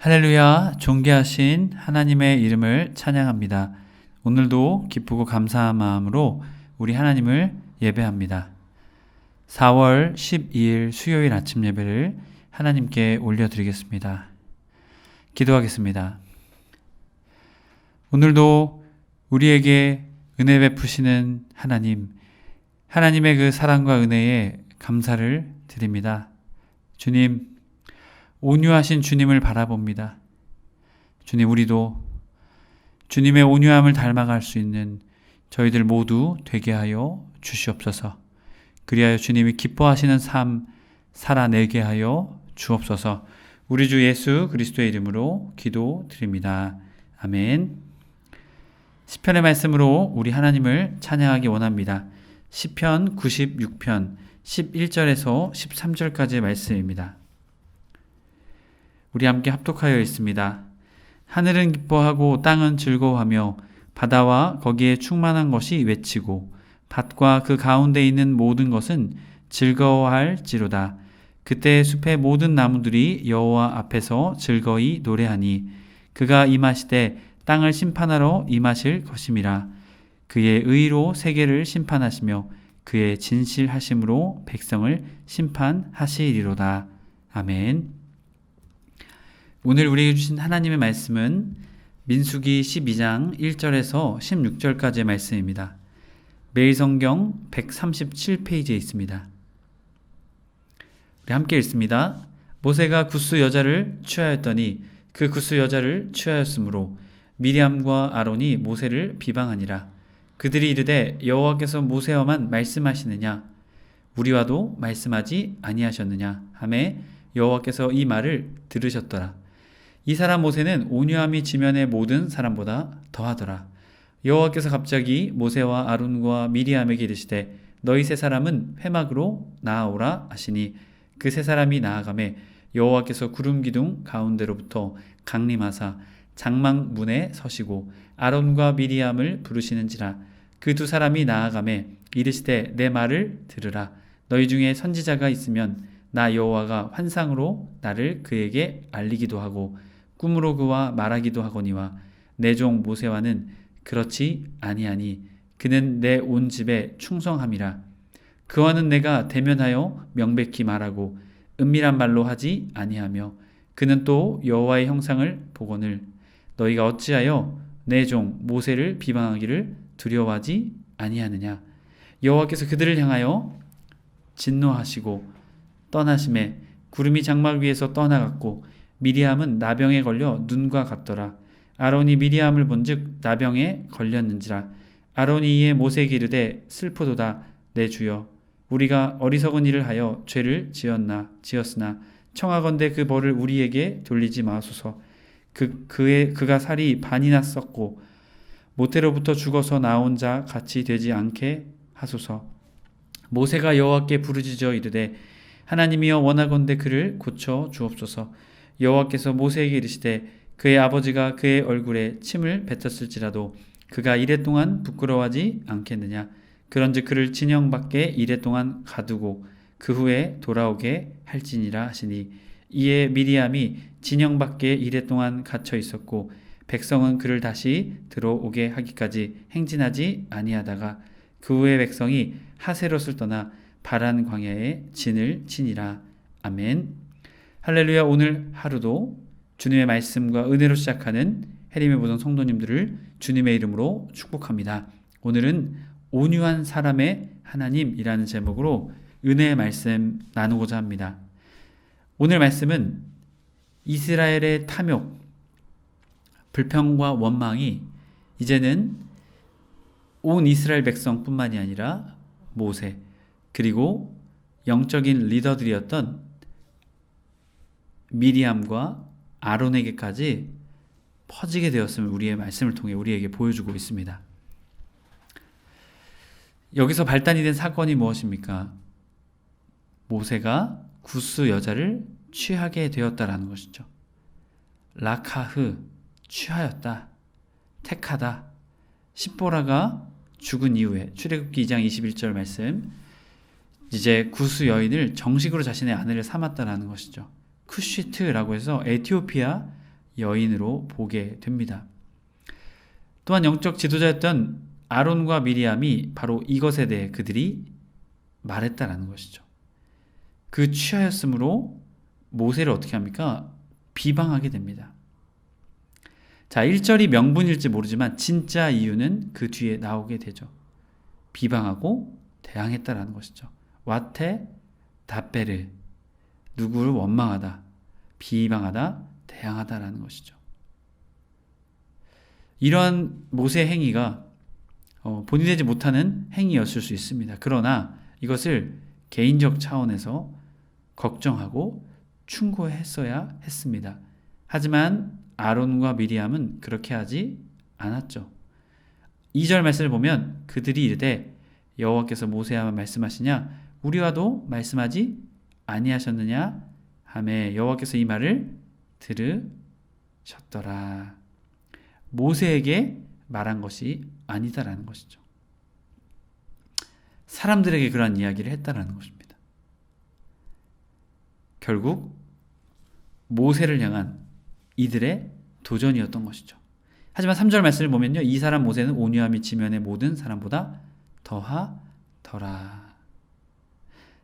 할렐루야, 존귀하신 하나님의 이름을 찬양합니다. 오늘도 기쁘고 감사한 마음으로 우리 하나님을 예배합니다. 4월 12일 수요일 아침 예배를 하나님께 올려드리겠습니다. 기도하겠습니다. 오늘도 우리에게 은혜 베푸시는 하나님, 하나님의 그 사랑과 은혜에 감사를 드립니다. 주님, 온유하신 주님을 바라봅니다. 주님, 우리도 주님의 온유함을 닮아갈 수 있는 저희들 모두 되게 하여 주시옵소서. 그리하여 주님이 기뻐하시는 삶 살아내게 하여 주옵소서. 우리 주 예수 그리스도의 이름으로 기도드립니다. 아멘. 시편의 말씀으로 우리 하나님을 찬양하기 원합니다. 시편 96편 11절에서 13절까지의 말씀입니다. 우리 함께 합독하여 있습니다. 하늘은 기뻐하고 땅은 즐거워하며 바다와 거기에 충만한 것이 외치고 밭과 그 가운데 있는 모든 것은 즐거워할지로다. 그때 숲의 모든 나무들이 여호와 앞에서 즐거이 노래하니 그가 임하시되 땅을 심판하러 임하실 것임이라. 그의 의로 세계를 심판하시며 그의 진실하심으로 백성을 심판하시리로다. 아멘. 오늘 우리에게 주신 하나님의 말씀은 민수기 12장 1절에서 16절까지의 말씀입니다. 매일 성경 137페이지에 있습니다. 우리 함께 읽습니다. 모세가 굿수 여자를 취하였더니 그 굿수 여자를 취하였으므로 미리암과 아론이 모세를 비방하니라. 그들이 이르되 여호와께서 모세와만 말씀하시느냐 우리와도 말씀하지 아니하셨느냐 하매 여호와께서 이 말을 들으셨더라. 이 사람 모세는 온유함이 지면의 모든 사람보다 더하더라. 여호와께서 갑자기 모세와 아론과 미리암에게 이르시되 너희 세 사람은 회막으로 나아오라 하시니 그 세 사람이 나아가매 여호와께서 구름 기둥 가운데로부터 강림하사 장막 문에 서시고 아론과 미리암을 부르시는지라. 그 두 사람이 나아가매 이르시되 내 말을 들으라. 너희 중에 선지자가 있으면 나 여호와가 환상으로 나를 그에게 알리기도 하고 꿈으로 그와 말하기도 하거니와 내 종 모세와는 그렇지 아니하니 그는 내 온 집에 충성함이라. 그와는 내가 대면하여 명백히 말하고 은밀한 말로 하지 아니하며 그는 또 여호와의 형상을 보거늘 너희가 어찌하여 내 종 모세를 비방하기를 두려워하지 아니하느냐. 여호와께서 그들을 향하여 진노하시고 떠나심에 구름이 장막 위에서 떠나갔고 미리암은 나병에 걸려 눈과 같더라. 아론이 미리암을 본즉 나병에 걸렸는지라. 아론이 이에 모세에게 이르되 슬프도다 내 주여 우리가 어리석은 일을 하여 죄를 지었으나 청하건대 그 벌을 우리에게 돌리지 마소서. 그가 살이 반이나 썩고 모태로부터 죽어서 나온 자 같이 되지 않게 하소서. 모세가 여호와께 부르짖어 이르되 하나님이여 원하건대 그를 고쳐 주옵소서. 여호와께서 모세에게 이르시되 그의 아버지가 그의 얼굴에 침을 뱉었을지라도 그가 이랫동안 부끄러워하지 않겠느냐. 그런즉 그를 진영 밖에 이랫동안 가두고 그 후에 돌아오게 할지니라 하시니 이에 미리암이 진영 밖에 이랫동안 갇혀 있었고 백성은 그를 다시 들어오게 하기까지 행진하지 아니하다가 그 후에 백성이 하세롯을 떠나 바란 광야에 진을 치니라. 아멘. 할렐루야. 오늘 하루도 주님의 말씀과 은혜로 시작하는 해림의 보던 성도님들을 주님의 이름으로 축복합니다. 오늘은 온유한 사람의 하나님이라는 제목으로 은혜의 말씀 나누고자 합니다. 오늘 말씀은 이스라엘의 탐욕, 불평과 원망이 이제는 온 이스라엘 백성뿐만이 아니라 모세 그리고 영적인 리더들이었던 미리암과 아론에게까지 퍼지게 되었음을 우리의 말씀을 통해 우리에게 보여주고 있습니다. 여기서 발단이 된 사건이 무엇입니까? 모세가 굿수 여자를 취하게 되었다라는 것이죠. 라카흐, 취하였다, 택하다. 십보라가 죽은 이후에 출애굽기 2장 21절 말씀 이제 굿수 여인을 정식으로 자신의 아내를 삼았다라는 것이죠. 쿠시트라고 해서 에티오피아 여인으로 보게 됩니다. 또한 영적 지도자였던 아론과 미리암이 바로 이것에 대해 그들이 말했다라는 것이죠. 그 취하였으므로 모세를 어떻게 합니까? 비방하게 됩니다. 자, 1절이 명분일지 모르지만 진짜 이유는 그 뒤에 나오게 되죠. 비방하고 대항했다라는 것이죠. 와테 다베르, 누구를 원망하다, 비방하다, 대항하다라는 것이죠. 이러한 모세의 행위가 본인이 되지 못하는 행위였을 수 있습니다. 그러나 이것을 개인적 차원에서 걱정하고 충고했어야 했습니다. 하지만 아론과 미리암은 그렇게 하지 않았죠. 2절 말씀을 보면 그들이 이르되 여호와께서 모세와 말씀하시냐 우리와도 말씀하지 아니하셨느냐 하매 여호와께서 이 말을 들으셨더라. 모세에게 말한 것이 아니다라는 것이죠. 사람들에게 그러한 이야기를 했다라는 것입니다. 결국 모세를 향한 이들의 도전이었던 것이죠. 하지만 3절 말씀을 보면요. 이 사람 모세는 온유함이 지면의 모든 사람보다 더하더라.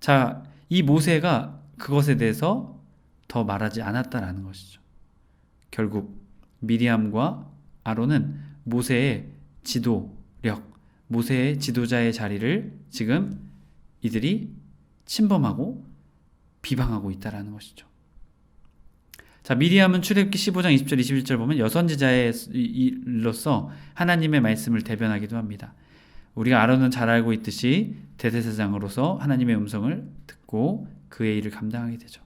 자, 이 모세가 그것에 대해서 더 말하지 않았다라는 것이죠. 결국 미리암과 아론은 모세의 지도력, 모세의 지도자의 자리를 지금 이들이 침범하고 비방하고 있다라는 것이죠. 자, 미리암은 출애굽기 15장 20절 21절 보면 여선지자로서 하나님의 말씀을 대변하기도 합니다. 우리가 아론은 잘 알고 있듯이 대제사장으로서 하나님의 음성을 듣고 그의 일을 감당하게 되죠.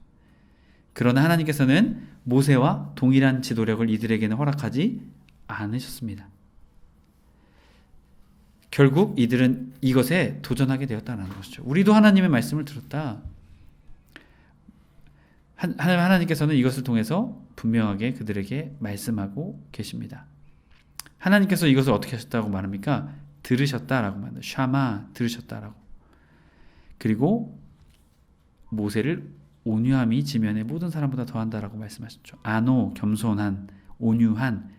그러나 하나님께서는 모세와 동일한 지도력을 이들에게는 허락하지 않으셨습니다. 결국 이들은 이것에 도전하게 되었다는 것이죠. 우리도 하나님의 말씀을 들었다. 하나님께서는 이것을 통해서 분명하게 그들에게 말씀하고 계십니다. 하나님께서 이것을 어떻게 하셨다고 말합니까? 들으셨다라고 말합니다. 샤마, 들으셨다라고. 그리고 모세를 온유함이 지면의 모든 사람보다 더한다라고 말씀하셨죠. 아노, 겸손한, 온유한.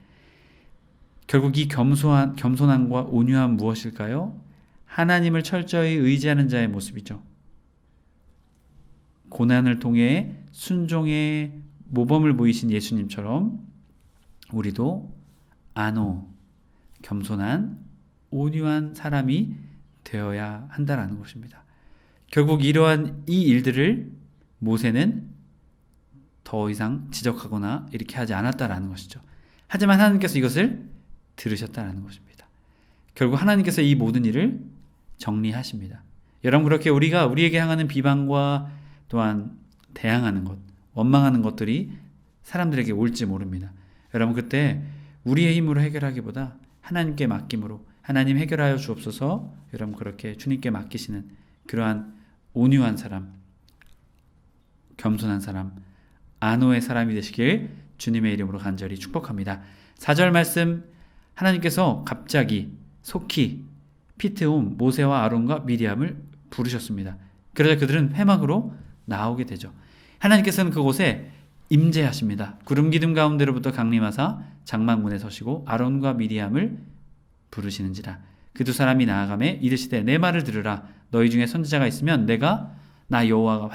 결국 이 겸손함과 온유함 무엇일까요? 하나님을 철저히 의지하는 자의 모습이죠. 고난을 통해 순종의 모범을 보이신 예수님처럼 우리도 아노, 겸손한, 온유한 사람이 되어야 한다라는 것입니다. 결국 이러한 이 일들을 모세는 더 이상 지적하거나 이렇게 하지 않았다라는 것이죠. 하지만 하나님께서 이것을 들으셨다라는 것입니다. 결국 하나님께서 이 모든 일을 정리하십니다. 여러분, 그렇게 우리가 우리에게 향하는 비방과 또한 대항하는 것, 원망하는 것들이 사람들에게 올지 모릅니다. 여러분, 그때 우리의 힘으로 해결하기보다 하나님께 맡김으로 하나님 해결하여 주옵소서, 여러분 그렇게 주님께 맡기시는 그러한 온유한 사람, 겸손한 사람, 아노의 사람이 되시길 주님의 이름으로 간절히 축복합니다. 4절 말씀, 하나님께서 갑자기 속히 피트움 모세와 아론과 미리암을 부르셨습니다. 그러자 그들은 회막으로 나오게 되죠. 하나님께서는 그곳에 임재하십니다. 구름 기둥 가운데로부터 강림하사 장막문에 서시고 아론과 미리암을 부르시는지라. 그 두 사람이 나아가매 이르시되 내 말을 들으라. 너희 중에 선지자가 있으면 내가 나 여호와가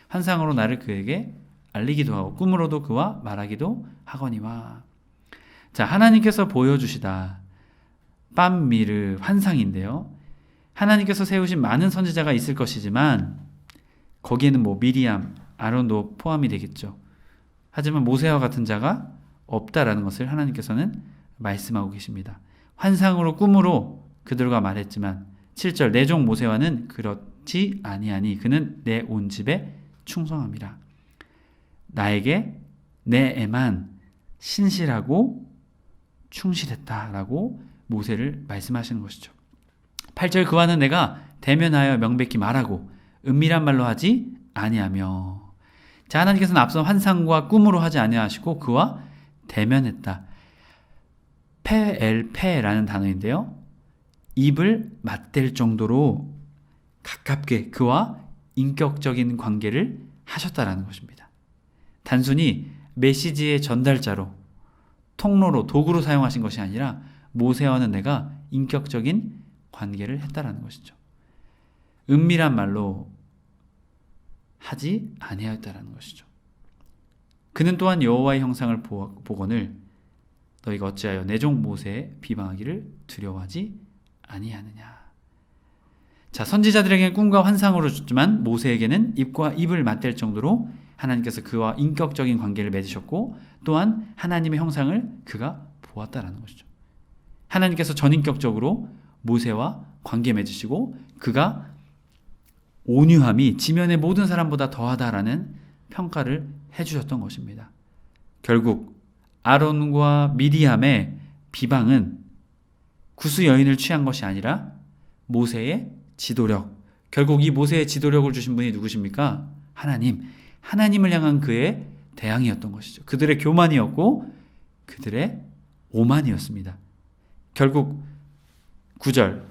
환상으로 나를 그에게 알리기도 하고 꿈으로도 그와 말하기도 하거니와. 자, 하나님께서 보여주시다. 빰미르 환상인데요. 하나님께서 세우신 많은 선지자가 있을 것이지만 거기에는 미리암, 아론도 포함이 되겠죠. 하지만 모세와 같은 자가 없다라는 것을 하나님께서는 말씀하고 계십니다. 환상으로 꿈으로 그들과 말했지만 7절 내 종 모세와는 그렇지 아니하니 그는 내 온 집에 충성함이라. 나에게 내 애만 신실하고 충실했다라고 모세를 말씀하시는 것이죠. 8절 그와는 내가 대면하여 명백히 말하고 은밀한 말로 하지 아니하며. 자, 하나님께서는 앞서 환상과 꿈으로 하지 아니하시고 그와 대면했다. 페라는 단어인데요. 입을 맞댈 정도로 가깝게 그와 인격적인 관계를 하셨다라는 것입니다. 단순히 메시지의 전달자로, 통로로, 도구로 사용하신 것이 아니라 모세와는 내가 인격적인 관계를 했다라는 것이죠. 은밀한 말로 하지 아니하였다라는 것이죠. 그는 또한 여호와의 형상을 보거늘 너희가 어찌하여 내 종 모세의 비방하기를 두려워하지 아니하느냐. 자, 선지자들에게는 꿈과 환상으로 줬지만 모세에게는 입과 입을 맞댈 정도로 하나님께서 그와 인격적인 관계를 맺으셨고 또한 하나님의 형상을 그가 보았다라는 것이죠. 하나님께서 전인격적으로 모세와 관계 맺으시고 그가 온유함이 지면의 모든 사람보다 더하다라는 평가를 해주셨던 것입니다. 결국 아론과 미리암의 비방은 구스 여인을 취한 것이 아니라 모세의 지도력, 결국 이 모세의 지도력을 주신 분이 누구십니까? 하나님을 향한 그의 대항이었던 것이죠. 그들의 교만이었고 그들의 오만이었습니다. 결국 9절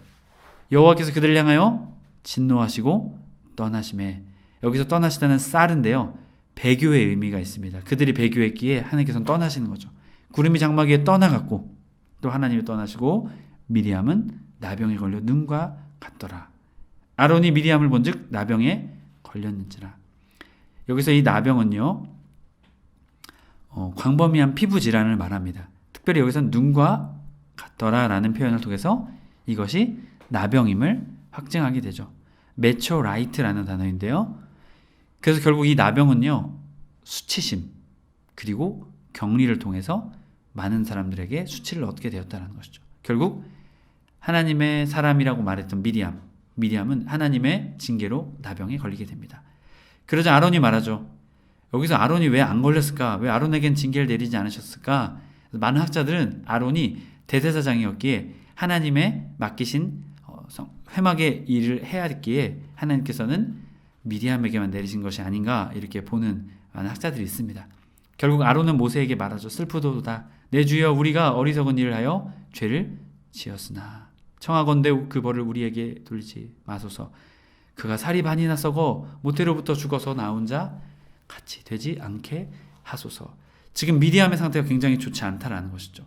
여호와께서 그들을 향하여 진노하시고 떠나심에, 여기서 떠나시다는 쌀인데요, 배교의 의미가 있습니다. 그들이 배교했기에 하나님께서는 떠나시는 거죠. 구름이 장막 위에 떠나갔고 또 하나님이 떠나시고 미리암은 나병에 걸려 눈과 같더라. 아론이 미리암을 본즉 나병에 걸렸는지라. 여기서 이 나병은요, 광범위한 피부 질환을 말합니다. 특별히 여기서는 눈과 같더라라는 표현을 통해서 이것이 나병임을 확증하게 되죠. 메초라이트라는 단어인데요. 그래서 결국 이 나병은요, 수치심 그리고 격리를 통해서 많은 사람들에게 수치를 얻게 되었다는 것이죠. 결국 하나님의 사람이라고 말했던 미리암은 하나님의 징계로 나병에 걸리게 됩니다. 그러자 아론이 말하죠. 여기서 아론이 왜 안 걸렸을까? 왜 아론에겐 징계를 내리지 않으셨을까? 많은 학자들은 아론이 대제사장이었기에 하나님의 맡기신 회막의 일을 해야 했기에 하나님께서는 미리암에게만 내리신 것이 아닌가 이렇게 보는 많은 학자들이 있습니다. 결국 아론은 모세에게 말하죠. 슬프도다. 내 주여 우리가 어리석은 일을 하여 죄를 지었으나 청하건대 그 벌을 우리에게 돌리지 마소서. 그가 살이 반이나 썩어 모태로부터 죽어서 나온 자 같이 되지 않게 하소서. 지금 미리암의 상태가 굉장히 좋지 않다라는 것이죠.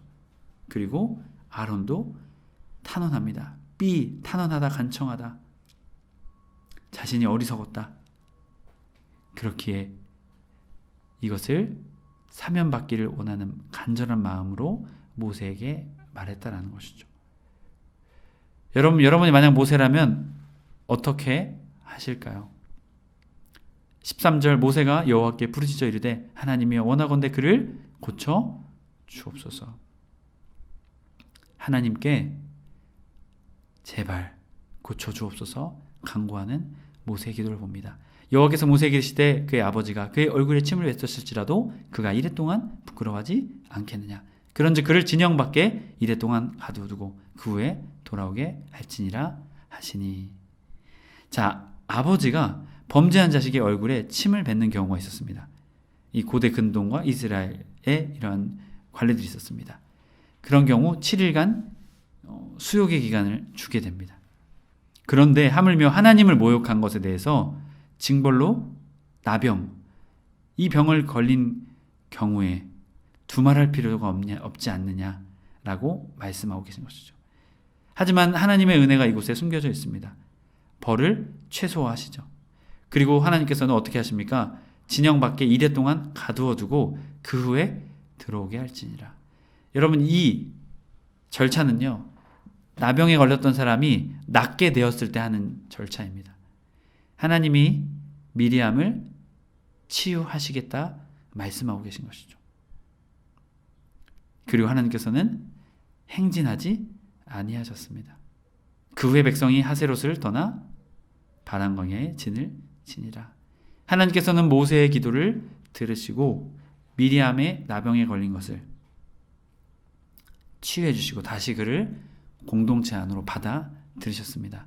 그리고 아론도 탄원합니다. 탄원하다 간청하다. 자신이 어리석었다. 그렇기에 이것을 사면받기를 원하는 간절한 마음으로 모세에게 말했다라는 것이죠. 여러분이 만약 모세라면 어떻게 하실까요? 13절 모세가 여호와께 부르짖어 이르되 하나님이여 원하건대 그를 고쳐 주옵소서. 하나님께 제발 고쳐 주옵소서 간구하는 모세의 기도를 봅니다. 여호와께서 모세에게 이르시되 그의 아버지가 그의 얼굴에 침을 뱉었을지라도 그가 이래 동안 부끄러워하지 않겠느냐. 그런즉 그를 진영 밖에 이래 동안 가두어두고 그 후에 돌아오게 할지니라 하시니. 자, 아버지가 범죄한 자식의 얼굴에 침을 뱉는 경우가 있었습니다. 이 고대 근동과 이스라엘에 이러한 관례들이 있었습니다. 그런 경우 7일간 수욕의 기간을 주게 됩니다. 그런데 하물며 하나님을 모욕한 것에 대해서 징벌로 나병, 이 병을 걸린 경우에 두말할 필요가 없지 않느냐라고 말씀하고 계신 것이죠. 하지만 하나님의 은혜가 이곳에 숨겨져 있습니다. 벌을 최소화하시죠. 그리고 하나님께서는 어떻게 하십니까? 진영 밖에 이래 동안 가두어 두고 그 후에 들어오게 할지니라. 여러분, 이 절차는요, 나병에 걸렸던 사람이 낫게 되었을 때 하는 절차입니다. 하나님이 미리암을 치유하시겠다 말씀하고 계신 것이죠. 그리고 하나님께서는 행진하지 아니하셨습니다. 그 후에 백성이 하세롯을 떠나 바람광야의 진을 지니라. 하나님께서는 모세의 기도를 들으시고 미리암의 나병에 걸린 것을 치유해 주시고 다시 그를 공동체 안으로 받아들이셨습니다.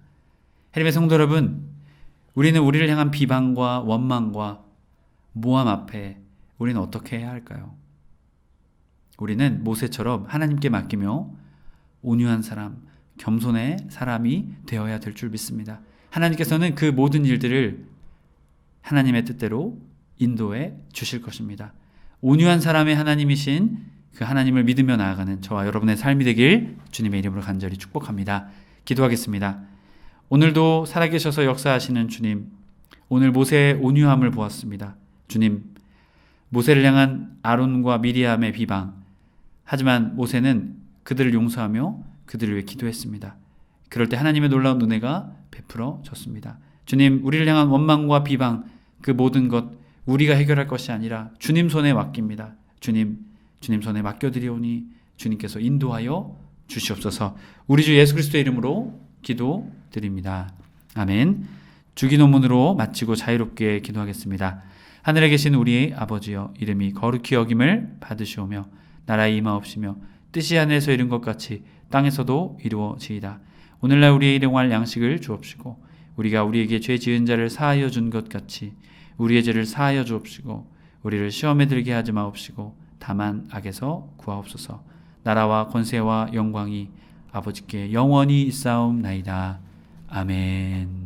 하나님의 성도 여러분, 우리는 우리를 향한 비방과 원망과 모함 앞에 우리는 어떻게 해야 할까요? 우리는 모세처럼 하나님께 맡기며 온유한 사람, 겸손의 사람이 되어야 될 줄 믿습니다. 하나님께서는 그 모든 일들을 하나님의 뜻대로 인도해 주실 것입니다. 온유한 사람의 하나님이신 그 하나님을 믿으며 나아가는 저와 여러분의 삶이 되길 주님의 이름으로 간절히 축복합니다. 기도하겠습니다. 오늘도 살아계셔서 역사하시는 주님, 오늘 모세의 온유함을 보았습니다. 주님, 모세를 향한 아론과 미리암의 비방, 하지만 모세는 그들을 용서하며 그들을 위해 기도했습니다. 그럴 때 하나님의 놀라운 은혜가 베풀어졌습니다. 주님, 우리를 향한 원망과 비방, 그 모든 것 우리가 해결할 것이 아니라 주님 손에 맡깁니다. 주님 손에 맡겨드리오니 주님께서 인도하여 주시옵소서. 우리 주 예수 그리스도의 이름으로 기도드립니다. 아멘. 주기도문으로 마치고 자유롭게 기도하겠습니다. 하늘에 계신 우리 아버지여, 이름이 거룩히 여김을 받으시오며 나라의 임하옵시며 뜻이 하늘에서 이룬 것 같이 땅에서도 이루어지이다. 오늘날 우리의 일용할 양식을 주옵시고 우리가 우리에게 죄 지은 자를 사하여 준 것 같이 우리의 죄를 사하여 주옵시고 우리를 시험에 들게 하지 마옵시고 다만 악에서 구하옵소서. 나라와 권세와 영광이 아버지께 영원히 있사옵나이다. 아멘.